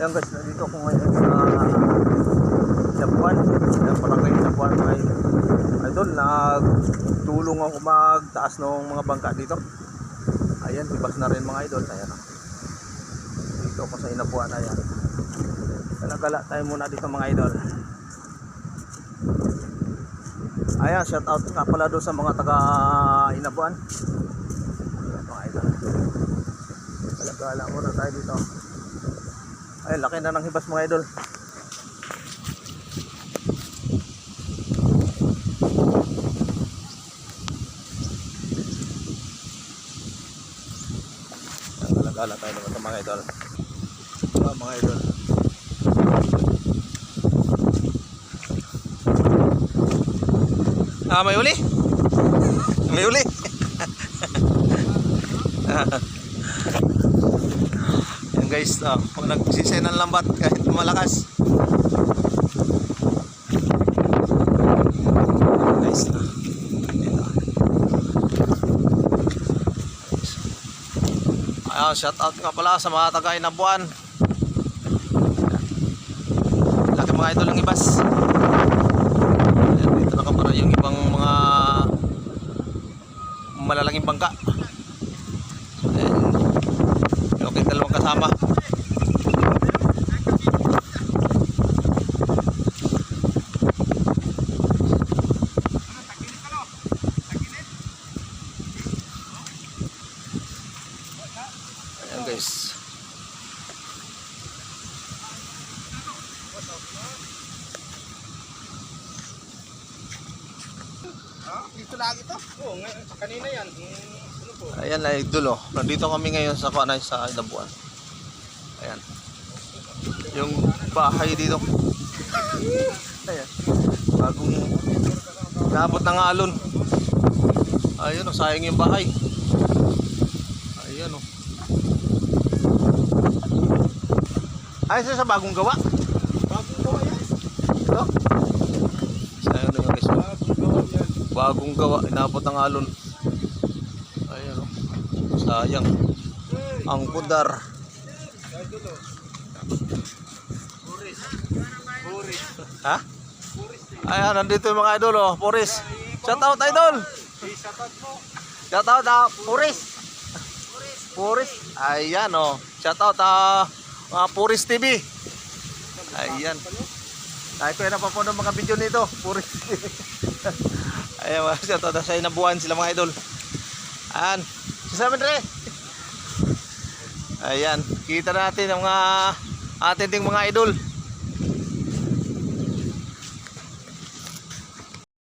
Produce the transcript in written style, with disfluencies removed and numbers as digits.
Ayan guys, nandito ako ngayon sa Inabuan. Ayan, barangay Inabuan mga idol. Nagtulong ako magtaas ng mga bangka dito. Ayan, ibas na rin mga idol. Ayan, dito ako sa Inabuan. Ayan, galagala tayo muna dito mga idol. Ayan, shout out nga pala doon sa mga taga Inabuan. Ayan mga idol, galagala muna tayo dito. Ay, laki na ng hibas mga idol. Galagala tayo naman ito mga idol. Mga idol, may uli? May uli? Yan guys, nagsisay ng lambat kahit malakas. Guys, ayan, shout out nga pala sa mga taga Inabuan. Laki mga idol ng ibas. Ayan, dito nakapara yung ibang mga malalanging bangka. Okay, dalawang kasama. Ayan guys. Dito lagi to? Oo, kanina yan. Ayan na idol, oh. Nandito kami ngayon sa Kuanay sa Inabuan. Ayan. Yung bahay dito. Ayan. Bagong naabot ng alon. Ayun, oh, sayang yung bahay. Ayan, oh. Ay, sa bagong gawa. Bagong gawa yan. Ito. Sayang na yung guys. Bagong gawa, inaabot ng alon. Ayan, oh. Sayang. Ang pudar. Ha? Ayan, nandito yung mga idol, oh. Puris. Shout out idol. Shout out Puris. Puris. Ayan, oh. Shout out Puris TV. Ayan. Ay ko na papuno mga video nito. Puris. Ayan, shout out sa Inabuan sila mga idol. Ayan. Sasama rin. Ayan, kita natin ang mga ating mga idol.